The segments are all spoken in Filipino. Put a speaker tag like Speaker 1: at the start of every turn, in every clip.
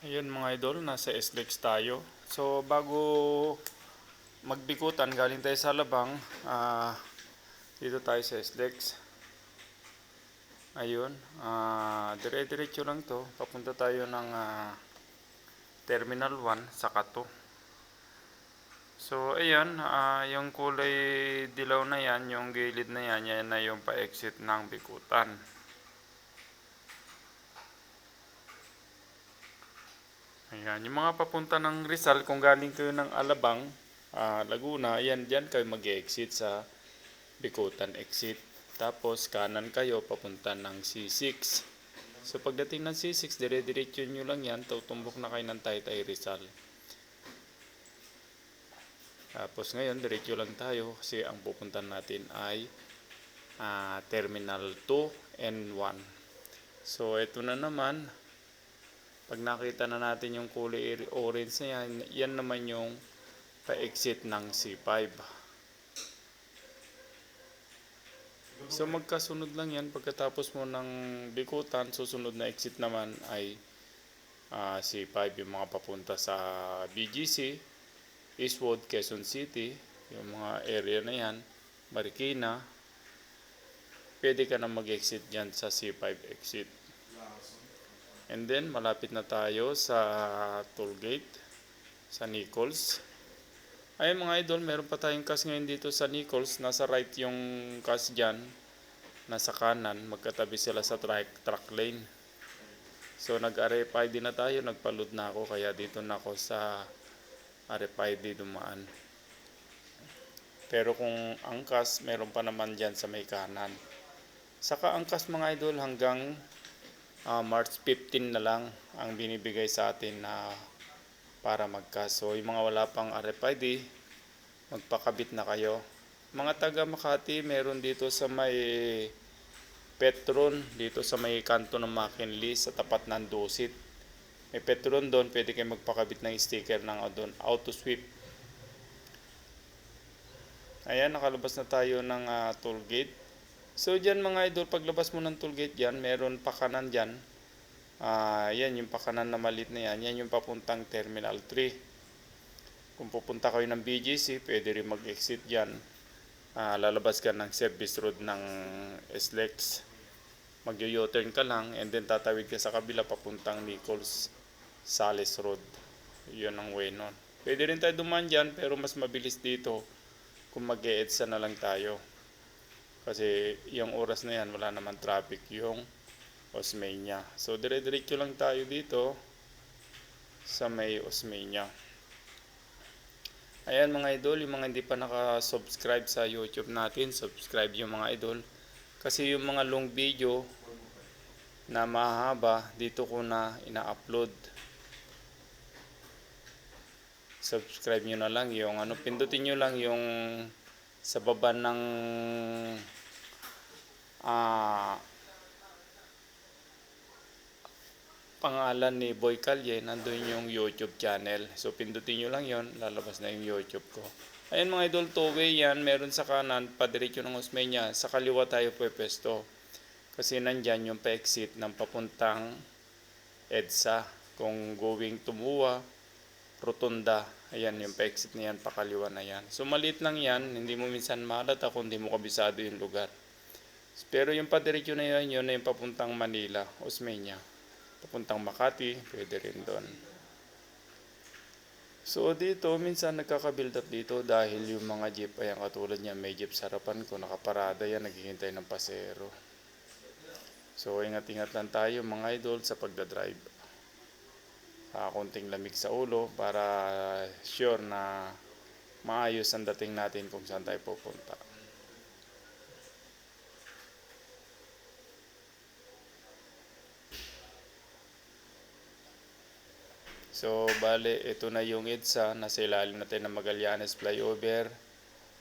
Speaker 1: Ayun mga idol, nasa SLEX tayo. So bago magbikutan, galing tayo sa Alabang, dito tayo sa SLEX. Ayun, dire-diretso lang to. Papunta tayo ng Terminal 1 sa Kato. So ayan, yung kulay dilaw na yan, yung gilid na yan, yan na yung pa-exit ng bikutan. Ayan, yung mga papunta ng Rizal, kung galing kayo ng Alabang, Laguna, ayan, dyan kayo mag-exit sa Bikutan exit. Tapos kanan kayo papunta ng C6. So pagdating ng C6, dire-diretso nyo lang yan, tutumbok na kayo ng Taytay Rizal. Tapos ngayon, diretso lang tayo kasi ang pupuntan natin ay Terminal 2 and 1. So ito na naman, pag nakita na natin yung kulay orange na yan, yan naman yung pa-exit ng C5. So magkasunod lang yan, pagkatapos mo ng Bikutan, susunod na exit naman ay C5, yung mga papunta sa BGC, Eastwood, Quezon City, yung mga area na yan, Marikina, pwede ka na mag-exit dyan sa C5 exit. And then malapit na tayo sa toll gate sa Nichols. Ay mga idol, meron pa tayong CAS ngayon dito sa Nichols. Nasa right yung CAS dyan, nasa kanan, magkatabi sila sa truck lane. So nag-RFID na tayo, nagpa-load na ako, kaya dito na ako sa RFID dumaan. Pero kung angkas, meron pa naman dyan sa may kanan. Saka angkas mga idol, hanggang March 15 na lang ang binibigay sa atin na para magkas. So yung mga wala pang RFID, magpakabit na kayo. Mga taga Makati, meron dito sa may Petron, dito sa may kanto ng McKinley, sa tapat ng Dusit. May Petron doon, pwede kayo magpakabit ng sticker ng doon, auto sweep. Ayan, nakalabas na tayo ng toll gate. So dyan mga idol, paglabas mo ng toll gate dyan, meron pakanan dyan. Yan yung pakanan na maliit na yan, yan yung papuntang Terminal 3. Kung pupunta kayo ng BGC, pwede rin mag-exit dyan. Lalabas ka ng service road ng SLEX. Mag-u-turn ka lang and then tatawid ka sa kabila papuntang Nichols Sales Road. Yun ang way nun. Pwede rin tayo dumaan dyan pero mas mabilis dito kung mag-e-EDSA na lang tayo. Kasi yung oras na yan wala naman traffic yung Osmeña. So dire-diretso lang tayo dito sa may Osmeña. Ayan mga idol, yung mga hindi pa naka-subscribe sa YouTube natin, subscribe yung mga idol. Kasi yung mga long video na mahaba, dito ko na ina-upload. Subscribe nyo na lang yung pindutin nyo lang yung sa baba ng pangalan ni Boy Calye, nandun yung YouTube channel. So pindutin nyo lang yon, lalabas na yung YouTube ko. Ayan mga idol, two-way yan, meron sa kanan, padiretso ng Osmeña, sa kaliwa tayo pwesto. Kasi nandyan yung pa-exit ng papuntang EDSA. Kung going to MUA, Rotunda, ayan yung pa-exit na yan, pakaliwa na yan. So maliit lang yan, hindi mo minsan malata kung hindi mo kabisado yung lugar. Pero yung padiretso na yan, yun na yung papuntang Manila, Osmeña. Papuntang Makati, pwede rin doon. So dito, minsan nagkaka-build up dito dahil yung mga jeep, ayan katulad niya, may jeep sa harapan ko, nakaparada yan, naghihintay ng pasero. So ingat-ingat lang tayo mga idol sa pagdadrive. Konting lamig sa ulo para sure na maayos ang dating natin kung saan tayo pupunta. So bale, ito na yung EDSA, nasa ilalim natin ng Magallanes flyover.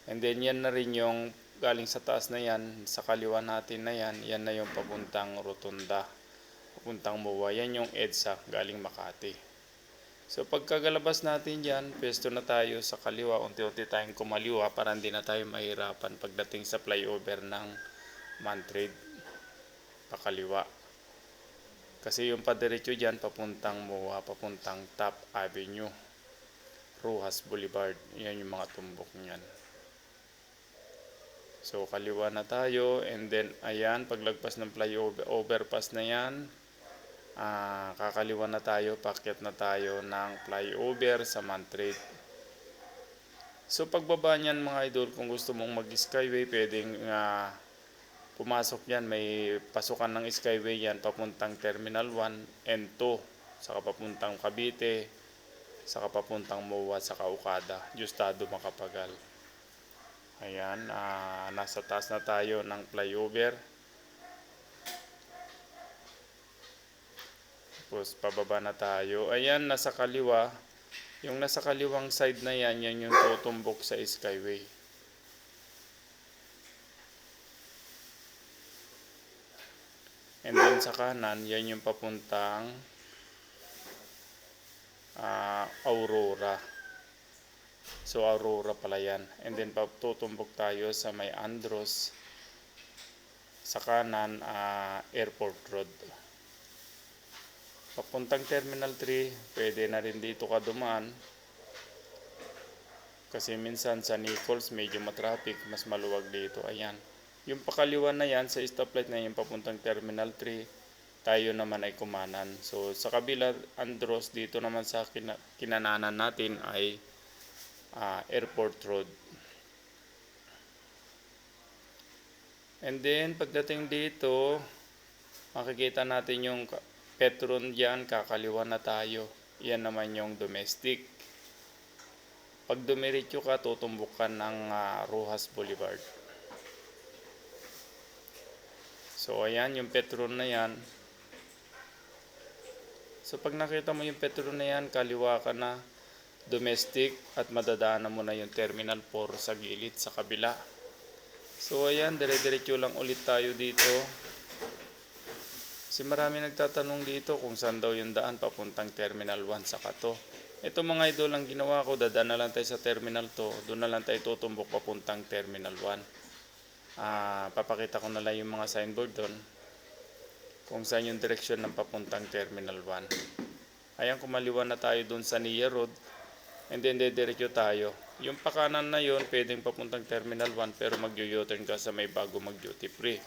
Speaker 1: And then yan na rin yung galing sa taas na yan, sa kaliwa natin na yan, yan na yung papuntang Rotunda, papuntang MUA. Yan yung EDSA galing Makati. So pagkagalabas natin dyan, pwesto na tayo sa kaliwa, unti-unti tayong kumaliwa para hindi na tayo mahirapan pagdating sa flyover ng Mantrade, pakaliwa. Kasi yung padiretso dyan, papuntang MOA, papuntang Top Avenue, Rojas Boulevard. Yan yung mga tumbok niyan. So, kaliwa na tayo. And then, ayan, paglagpas ng flyover, overpass na yan, kakaliwa na tayo, paakyat na tayo ng flyover sa Mantrade. So, pagbaba niyan mga idol, kung gusto mong mag-skyway, pwedeng pumasok yan, may pasukan ng skyway yan papuntang Terminal 1 and 2, saka papuntang Cavite, saka papuntang MOA, saka Okada, Diosdado, Macapagal. Ayan, nasa taas na tayo ng flyover. Tapos pababa na tayo. Ayan, nasa kaliwa. Yung nasa kaliwang side na yan, yan yung tutumbok sa skyway. And then sa kanan, yan yung papuntang Aurora. So Aurora pala yan. And then tutumbok tayo sa may Andros. Sa kanan, Airport Road. Papuntang Terminal 3, pwede na rin dito ka dumaan. Kasi minsan sa Nichols medyo matraffic, mas maluwag dito. Ayan. Yung pakaliwa na yan, sa stoplight na yan, papuntang Terminal 3, tayo naman ay kumanan. So, sa kabila, Andros, dito naman sa kinananan natin ay Airport Road. And then, pagdating dito, makikita natin yung Petron dyan, kakaliwa na tayo. Yan naman yung domestic. Pag dumiretso ka, tutumbok ka ng Rojas Boulevard. So, ayan, yung Petron na yan. So, pag nakita mo yung Petron na yan, kaliwa ka na, domestic, at madadaanan mo na yung Terminal 4 sa gilid, sa kabila. So, ayan, dire-diretso lang ulit tayo dito. Kasi marami nagtatanong dito kung saan daw yung daan papuntang Terminal 1 sa Kato. Ito mga idol, ang ginawa ko, dadaan na lang tayo sa Terminal 2, doon na lang tayo tutumbok papuntang Terminal 1. Papakita ko na lang yung mga signboard doon kung saan yung direksyon ng papuntang Terminal 1. Ayan, kumaliwa na tayo doon sa Nia Road, and then dediretso tayo. Yung pakanan na yun, pwedeng papuntang Terminal 1, pero mag-u-turn ka sa may bago mag-duty free.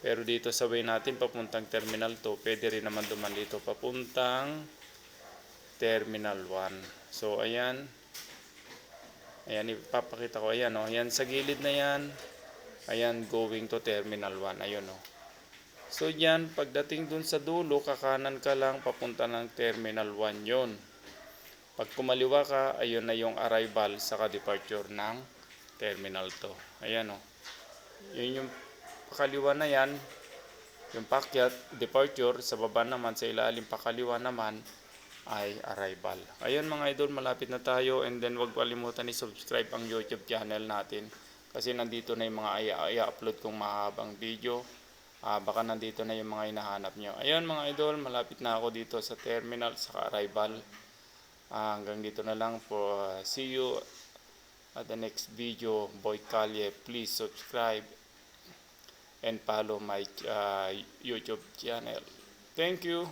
Speaker 1: Pero dito sa way natin, papuntang Terminal 2, pwede rin naman duman dito papuntang Terminal 1. So, ayan. Ayan, ipapakita ko. Ayan, oh. Ayan, sa gilid na yan. Ayan, going to Terminal 1. Ayun, oh. So, yan, pagdating dun sa dulo, kakanan ka lang, papunta ng Terminal 1 yon. Pag kumaliwa ka, ayun na yung arrival saka departure ng Terminal 2. Ayan, oh. Yun yung pakaliwa na yan. Yung pakyat, departure. Sa baba naman, sa ilalim pakaliwa naman, ay arrival. Ayun mga idol, malapit na tayo. And then, huwag kalimutan i-subscribe ang YouTube channel natin. Kasi nandito na yung mga i-upload kong mahabang video. Baka nandito na yung mga hinahanap nyo. Ayun mga idol, malapit na ako dito sa terminal, sa arrival. Hanggang dito na lang po. See you at the next video. Boy Calye, please subscribe and follow my YouTube channel. Thank you.